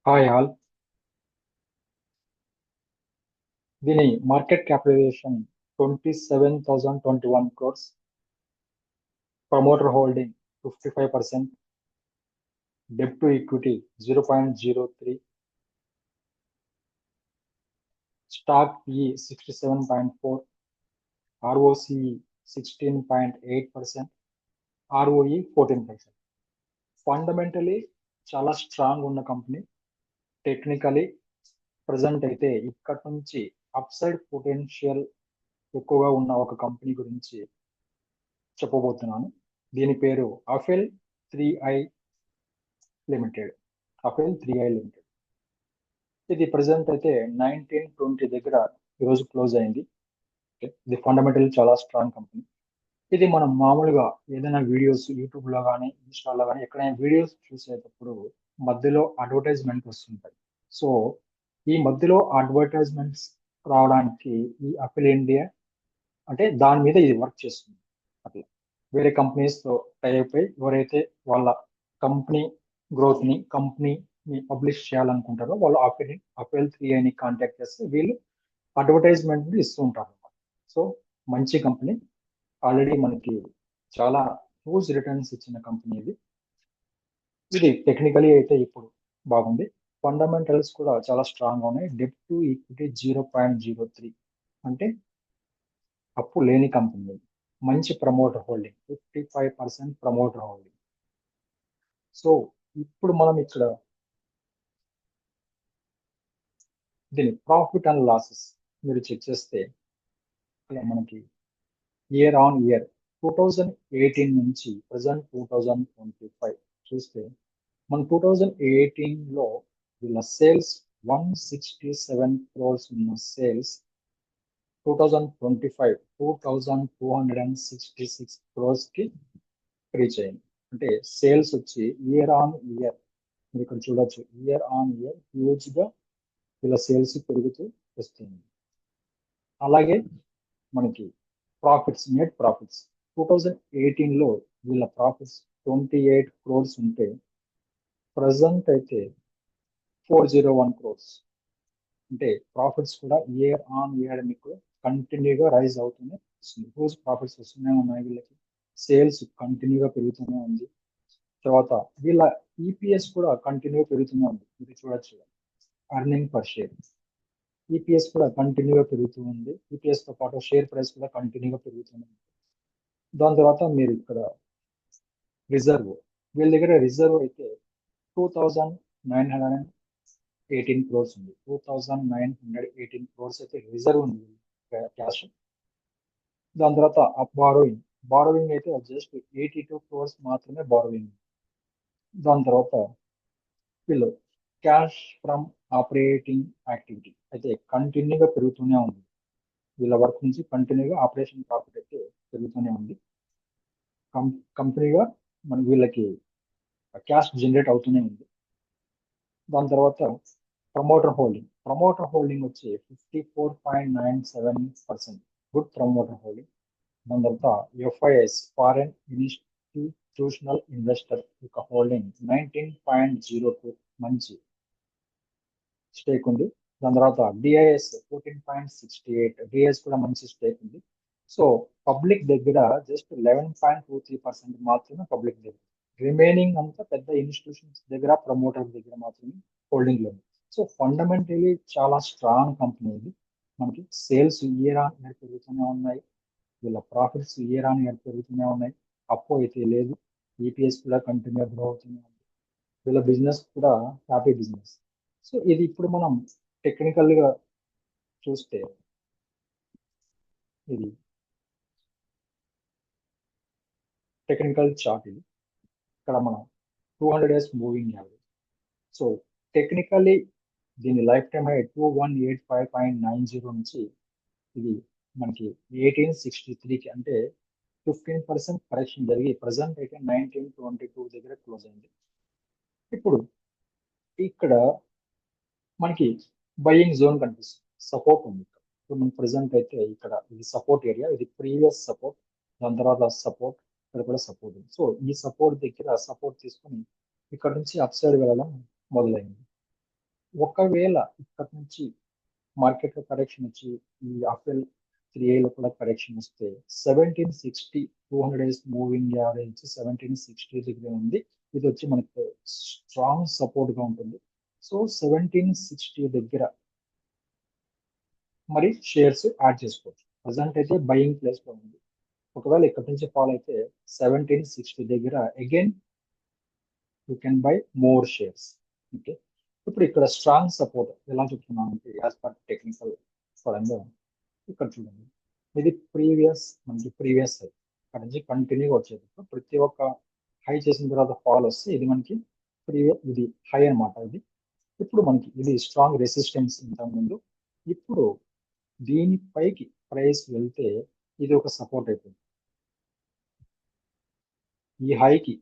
Hi all. దీని market capitalisation 27,021 crores. Promoter holding 55%. Debt to equity 0.03. Stock PE 67.4. ROCE 16.8%. ROE 14%. Fundamentally చాలా strong ఉన్న company. Technically present అయితే ఇక్కడ నుంచి upside potential ఎక్కువగా ఉన్న ఒక కంపెనీ గురించి చెప్పబోతున్నాను. దీని పేరు అఫెల్ 3i లిమిటెడ్. ఇది ప్రజెంట్ అయితే 1920 దగ్గర ఈరోజు క్లోజ్ అయింది. ఇది ఫండమెంటల్ చాలా స్ట్రాంగ్ కంపెనీ. ఇది మనం మామూలుగా ఏదైనా వీడియోస్ యూట్యూబ్లో కానీ ఇన్స్టాలో కానీ ఎక్కడైనా వీడియోస్ చూసేటప్పుడు మధ్యలో అడ్వర్టైజ్మెంట్ వస్తుంటాయి. సో ఈ మధ్యలో అడ్వర్టైజ్మెంట్స్ రావడానికి ఈ అఫిల్ ఇండియా అంటే దాని మీద ఇది వర్క్ చేస్తుంది. అట్లా వేరే కంపెనీస్తో టైప్ అయి ఎవరైతే వాళ్ళ కంపెనీ గ్రోత్ని కంపెనీని పబ్లిష్ చేయాలనుకుంటారో వాళ్ళు అఫెల్ 3i కాంటాక్ట్ చేస్తే వీళ్ళు అడ్వర్టైజ్మెంట్ ఇస్తూ ఉంటారు. సో మంచి కంపెనీ, ఆల్రెడీ మనకి చాలా హ్యూజ్ రిటర్న్స్ ఇచ్చిన కంపెనీ ఇది టెక్నికలీ అయితే ఇప్పుడు బాగుంది. ఫండమెంటల్స్ కూడా చాలా స్ట్రాంగ్గా ఉన్నాయి. డెట్ టు ఈక్విటీ 0.03 అంటే అప్పు లేని కంపెనీ. మంచి promoter holding 55% promoter holding. So ఇప్పుడు మనం ఇక్కడ దీని ప్రాఫిట్ అండ్ లాసెస్ మీరు చెక్ చేస్తే ఇక్కడ మనకి ఇయర్ ఆన్ ఇయర్ 2018 నుంచి ప్రజెంట్ 2025 చూస్తే మన 2018లో వీళ్ళ సేల్స్ 167 crores ఉన్న సేల్స్ 2025 2266 crores కి రీచ్ అయింది. అంటే సేల్స్ వచ్చి ఇయర్ ఆన్ ఇయర్ మీరు ఇక్కడ చూడొచ్చు, ఇయర్ ఆన్ ఇయర్ హ్యూజ్ గా వీళ్ళ సేల్స్ పెరుగుతూ వస్తుంది. అలాగే మనకి ప్రాఫిట్స్, నెట్ ప్రాఫిట్స్ 2018లో వీళ్ళ ప్రాఫిట్స్ 28 crores ఉంటే ప్రజెంట్ అయితే 401 crores. అంటే ప్రాఫిట్స్ కూడా ఇయర్ ఆన్ ఇయర్ మీకు కంటిన్యూగా రైజ్ అవుతూనే వస్తుంది. రోజు ప్రాఫిట్స్ వస్తూనే ఉన్నాయి. వీళ్ళకి సేల్స్ కంటిన్యూగా పెరుగుతూనే ఉంది. తర్వాత వీళ్ళ ఈపీఎస్ కూడా కంటిన్యూగా పెరుగుతూనే ఉంది. ఇది చూడొచ్చు, అర్నింగ్ పర్ షేర్ ఈపీఎస్ కూడా కంటిన్యూగా పెరుగుతూ ఉంది. ఈపీఎస్ తో పాటు షేర్ ప్రైస్ కూడా కంటిన్యూగా పెరుగుతూనే ఉంది. దాని తర్వాత మీరు ఇక్కడ రిజర్వ్, వీళ్ళ దగ్గర రిజర్వ్ అయితే 2,918 crores ఉంది. 2,918 crores అయితే రిజర్వ్ ఉంది క్యాష్. దాని తర్వాత బారోయింగ్ అయితే జస్ట్ 82 crores మాత్రమే బారోయింగ్. దాని తర్వాత వీళ్ళు క్యాష్ ఫ్రమ్ ఆపరేటింగ్ యాక్టివిటీ అయితే కంటిన్యూగా పెరుగుతూనే ఉంది. వీళ్ళ వర్క్ నుంచి కంటిన్యూగా ఆపరేషన్ ప్రాఫిట్ అయితే పెరుగుతూనే ఉంది. కంపెనీగా మనకి వీళ్ళకి క్యాష్ జనరేట్ అవుతూనే ఉంది. దాని తర్వాత ప్రమోటర్ హోల్డింగ్ వచ్చి 54.97%, గుడ్ ప్రమోటర్ హోల్డింగ్. దాని తర్వాత ఎఫ్ఐఎస్, ఫారెన్ ఇన్స్టిట్యూషనల్ ఇన్వెస్టర్ యొక్క హోల్డింగ్ 19.02, మంచి స్టేక్ ఉంది. దాని తర్వాత డిఐఎస్ 14.68, డిఐఎస్ కూడా మంచి స్టేక్ ఉంది. సో పబ్లిక్ దగ్గర జస్ట్ 11.23% మాత్రమే పబ్లిక్ దగ్గర, రిమైనింగ్ అంతా పెద్ద ఇన్స్టిట్యూషన్స్ దగ్గర, ప్రమోటర్ దగ్గర మాత్రమే హోల్డింగ్ లో ఉంది. సో ఫండమెంటలీ చాలా స్ట్రాంగ్ కంపెనీ ఇది. మనకి సేల్స్ ఇయర్ ఆన్ ఇయర్ పెరుగుతూనే ఉన్నాయి. వీళ్ళ ప్రాఫిట్స్ ఇయర్ ఆన్ ఇయర్ పెరుగుతూనే ఉన్నాయి. అప్పు అయితే లేదు. ఈపీఎస్ కూడా కంటిన్యూ గ్రో అవుతూనే ఉంది. వీళ్ళ బిజినెస్ కూడా హ్యాపీ బిజినెస్. సో ఇది ఇప్పుడు మనం టెక్నికల్ గా చూస్తే ఇది టెక్నికల్ చార్ట్. ఇది ఇక్కడ మనం 200 days moving average. So technically దీని లైఫ్ టైమ్ హై 2185.90 నుంచి ఇది మనకి 1863కి అంటే 15% కరెక్షన్ జరిగి ప్రజెంట్ అయితే 1922 దగ్గర క్లోజ్ అయింది. ఇప్పుడు ఇక్కడ మనకి బయింగ్ జోన్ కనిపిస్తుంది, సపోర్ట్ ఉంది. ఇప్పుడు మన ప్రజెంట్ అయితే ఇక్కడ ఇది సపోర్ట్ ఏరియా, ఇది ప్రీవియస్ సపోర్ట్, దాని తర్వాత సపోర్ట్, ఇక్కడ కూడా సపోర్ట్ ఉంది. సో ఈ సపోర్ట్ దగ్గర సపోర్ట్ తీసుకొని ఇక్కడ నుంచి అప్ సైడ్ వెళ్ళడం మొదలైంది. ఒకవేళ ఇక్కడ నుంచి మార్కెట్ లో కరెక్షన్ వచ్చి ఈ అఫెల్ 3A కూడా కరెక్షన్ వస్తే 1760 200 డేస్ మూవింగ్ యావరేజ్ 1760 దగ్గర ఉంది. ఇది వచ్చి మనకు స్ట్రాంగ్ సపోర్ట్ గా ఉంటుంది. సో 1760 దగ్గర మరి షేర్స్ యాడ్ చేసుకోవచ్చు. ప్రజెంట్ అయితే బయింగ్ ప్లేస్ లో ఉంది. ఒకవేళ ఇక్కడ నుంచి ఫాల్ అయితే 1760 దగ్గర again you can buy more shares. Okay, ఇప్పుడు ఇక్కడ స్ట్రాంగ్ సపోర్ట్ ఎలా చెప్తున్నాను అంటే యాజ్ పర్ టెక్నికల్ పరంగా ఇక్కడ చూడండి, ఇది మనకి ప్రీవియస్ హై ఇక్కడ నుంచి కంటిన్యూగా వచ్చేది. ప్రతి ఒక్క హై చేసిన తర్వాత ఫాల్ వస్తే ఇది మనకి ఇది హై అనమాట. ఇది ఇప్పుడు మనకి ఇది స్ట్రాంగ్ రెసిస్టెన్స్ ఇంతకు ముందు. ఇప్పుడు దీనిపైకి ప్రైస్ వెళ్తే ఇది ఒక సపోర్ట్ అయిపోయింది. ఈ హైకి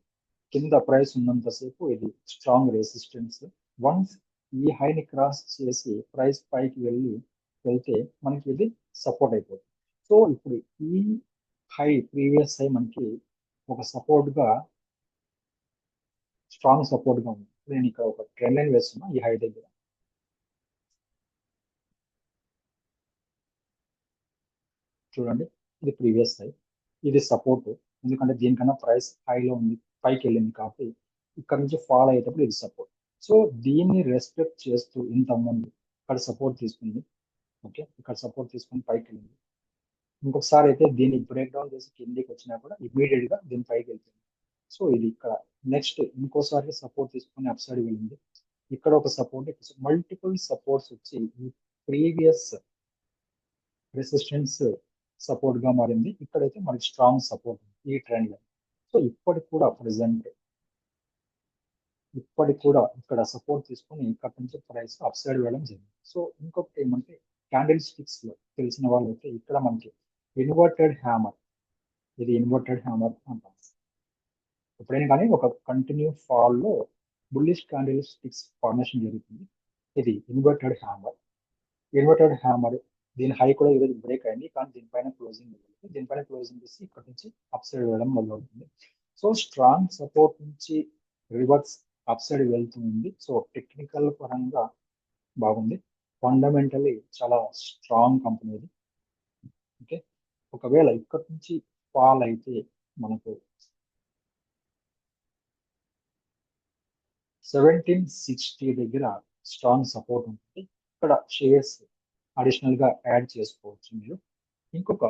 కింద ప్రైస్ ఉన్నంతసేపు ఇది స్ట్రాంగ్ రెసిస్టెన్స్. వన్స్ ఈ హైని క్రాస్ చేసి ప్రైస్ పైకి వెళ్తే మనకి ఇది సపోర్ట్ అయిపోతుంది. సో ఇప్పుడు ఈ హై ప్రీవియస్ హై మనకి ఒక సపోర్ట్ గా స్ట్రాంగ్ సపోర్ట్ గా ఉంది. నేను ఇక్కడ ఒక ట్రెండ్ లైన్ వేస్తున్నా ఈ హై దగ్గర. చూడండి, ఇది ప్రీవియస్ హై, ఇది సపోర్ట్. ఎందుకంటే దీనికన్నా ప్రైస్ హైలో ఉంది, పైకి వెళ్ళింది కాబట్టి ఇక్కడ నుంచి ఫాల్ అయ్యేటప్పుడు ఇది సపోర్ట్. సో దీన్ని రెస్పెక్ట్ చేస్తూ ఇంత ముందు ఇక్కడ సపోర్ట్ తీసుకుంది. ఓకే, ఇక్కడ సపోర్ట్ తీసుకుని పైకి వెళ్ళింది. ఇంకొకసారి అయితే దీన్ని బ్రేక్ డౌన్ చేసి కిందికి వచ్చినా కూడా ఇమీడియట్ గా దీని పైకి వెళ్తుంది. సో ఇది ఇక్కడ నెక్స్ట్ ఇంకోసారి సపోర్ట్ తీసుకుని అప్ సైడ్ వెళ్ళింది. ఇక్కడ ఒక సపోర్ట్, మల్టిపుల్ సపోర్ట్స్ వచ్చి ఈ ప్రీవియస్ రెసిస్టెన్స్ సపోర్ట్ గా మారింది. ఇక్కడైతే మనకి స్ట్రాంగ్ సపోర్ట్ ఈ ట్రెండ్ లో. సో ఇప్పటికి కూడా ఇక్కడ సపోర్ట్ తీసుకొని ఇక్కడ నుంచి ప్రైస్ అప్ సైడ్ వెళ్ళడం జరిగింది. సో ఇంకొకటి ఏమంటే క్యాండిల్ స్టిక్స్ లో తెలిసిన వాళ్ళు అయితే ఇక్కడ మనకి ఇన్వర్టెడ్ హ్యామర్, ఇది ఇన్వర్టెడ్ హ్యామర్ అంటాం. ఎప్పుడైనా కానీ ఒక కంటిన్యూ ఫాల్ లో బుల్లిష్ క్యాండిల్ స్టిక్స్ ఫార్మేషన్ జరుగుతుంది. ఇది ఇన్వర్టెడ్ హ్యామర్. దీని హై కూడా ఈరోజు బ్రేక్ అయింది, కానీ దీనిపైన క్లోజింగ్ చేసి ఇక్కడ నుంచి అప్ సైడ్ వెళ్ళడం మొదలవుతుంది. సో స్ట్రాంగ్ సపోర్ట్ నుంచి రివర్స్ అప్ సైడ్ వెళ్తుంది. సో టెక్నికల్ పరంగా బాగుంది, ఫండమెంటలీ చాలా స్ట్రాంగ్ కంపెనీ ఇది. ఓకే, ఒకవేళ ఇక్కడ నుంచి ఫాల్ అయితే మనకు 1760 దగ్గర స్ట్రాంగ్ సపోర్ట్ ఉంటుంది. ఇక్కడ షేర్స్ అడిషనల్ గా యాడ్ చేసుకోవచ్చు మీరు. ఇంకొక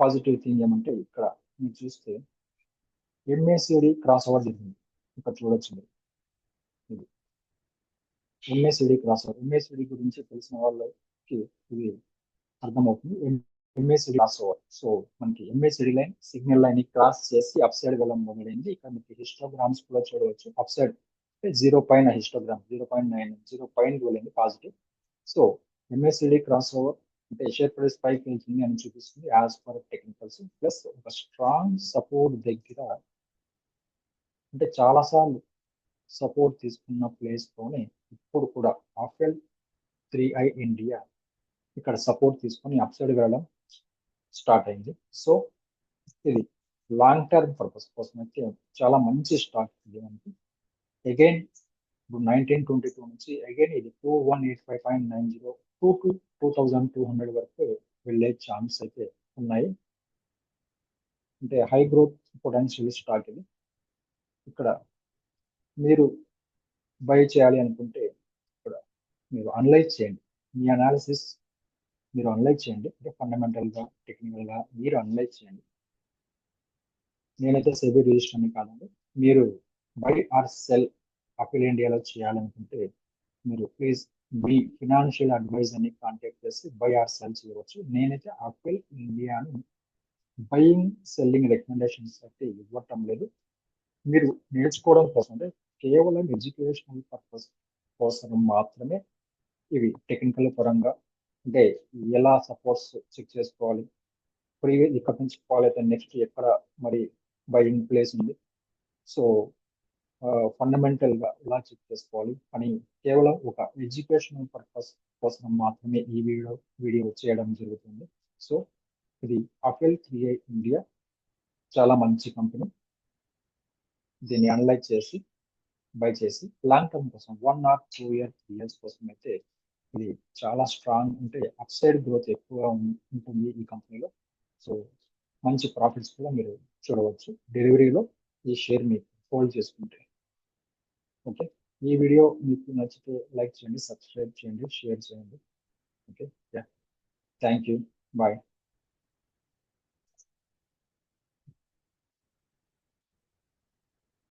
పాజిటివ్ థింగ్ ఏమంటే ఇక్కడ మీరు చూస్తే ఎంఏసిడి క్రాస్ ఓవర్ జరిగింది. ఇక్కడ చూడొచ్చు మీరు, ఇది ఎంఏసిడి క్రాస్ ఓవర్. ఎంఏసిడి గురించి తెలిసిన వాళ్ళకి ఇది అర్థమవుతుంది. MACD cross over. సో మనకి MACD line signal line cross చేసి అప్ సైడ్ వెళ్ళడం మొదలైంది. ఇక్కడ మీకు హిస్టోగ్రామ్స్ కూడా చూడవచ్చు. అప్ సైడ్ 0 పైన హిస్టోగ్రామ్ 0.9 0 పైన వెళ్ళింది positive. So MACD cross over అంటే షేర్ ప్రైస్ పైకి వెళ్తుంది అని చూపిస్తుంది యాజ్ పర్ టెక్నికల్స్. ప్లస్ ఒక స్ట్రాంగ్ సపోర్ట్ దగ్గర అంటే చాలాసార్లు సపోర్ట్ తీసుకున్న ప్లేస్ తోనే ఇప్పుడు కూడా ఆఫ్టర్ 3i ఇండియా ఇక్కడ సపోర్ట్ తీసుకొని అప్ సైడ్ వెళ్ళడం స్టార్ట్ అయింది. సో ఇది లాంగ్ టర్మ్ పర్పస్ కోసం అయితే చాలా మంచి స్టాక్ ఇది మనకి. అగైన్ ఇప్పుడు 1922 నుంచి అగైన్ ఇది 2185.90 to 2200 వరకు వెళ్ళే ఛాన్స్ అయితే ఉన్నాయి. అంటే హై గ్రోత్ పొటెన్షియల్ స్టాక్ ఇది. ఇక్కడ మీరు బై చేయాలి అనుకుంటే ఇక్కడ మీరు అనలైజ్ చేయండి, మీ అనాలిసిస్ మీరు అనలైజ్ చేయండి. అంటే ఫండమెంటల్ గా టెక్నికల్ గా మీరు అనలైజ్ చేయండి. నేనైతే సెబీ రిజిస్టర్ అని కాదండి. మీరు బై ఆర్ సెల్ అఫిల్ ఇండియాలో చేయాలనుకుంటే మీరు ప్లీజ్ మీ ఫినాన్షియల్ అడ్వైజర్ని కాంటాక్ట్ చేసి బై ఆర్ సెల్ చేయవచ్చు. నేనైతే అఫిల్ ఇండియాను బయింగ్ సెల్లింగ్ రికమెండేషన్స్ అయితే ఇవ్వటం లేదు. మీరు నేర్చుకోవడం కోసం అంటే కేవలం ఎడ్యుకేషనల్ పర్పస్ కోసం మాత్రమే ఇవి టెక్నికల్ పరంగా అంటే ఎలా సపోర్ట్స్ చెక్ చేసుకోవాలి, ప్రీవియస్ ఇక్కడ నుంచి ఫాల్ అయితే నెక్స్ట్ ఎక్కడ మరి బయింగ్ ప్లేస్ ఉంది, సో ఫండమెంటల్ గా ఎలా చెక్ చేసుకోవాలి అని కేవలం ఒక ఎడ్యుకేషనల్ పర్పస్ కోసం మాత్రమే ఈ వీడియో చేయడం జరుగుతుంది. సో ఇది అఫెల్ 3i ఇండియా చాలా మంచి కంపెనీ. దీన్ని అనలైజ్ చేసి బై చేసి లాంగ్ టర్మ్ కోసం 1 ఆర్ 2 ఇయర్ 3 ఇయర్స్ కోసం అయితే ఇది చాలా స్ట్రాంగ్ అంటే అప్ సైడ్ గ్రోత్ ఎక్కువగా ఉంటుంది ఈ కంపెనీలో. సో మంచి ప్రాఫిట్స్ కూడా మీరు చూడవచ్చు డెలివరీలో ఈ షేర్ మీకు హోల్డ్ చేసుకుంటే. ఓకే, ఈ వీడియో మీకు నచ్చితే లైక్ చేయండి, సబ్స్క్రైబ్ చేయండి, షేర్ చేయండి. Okay, ya, thank you, bye.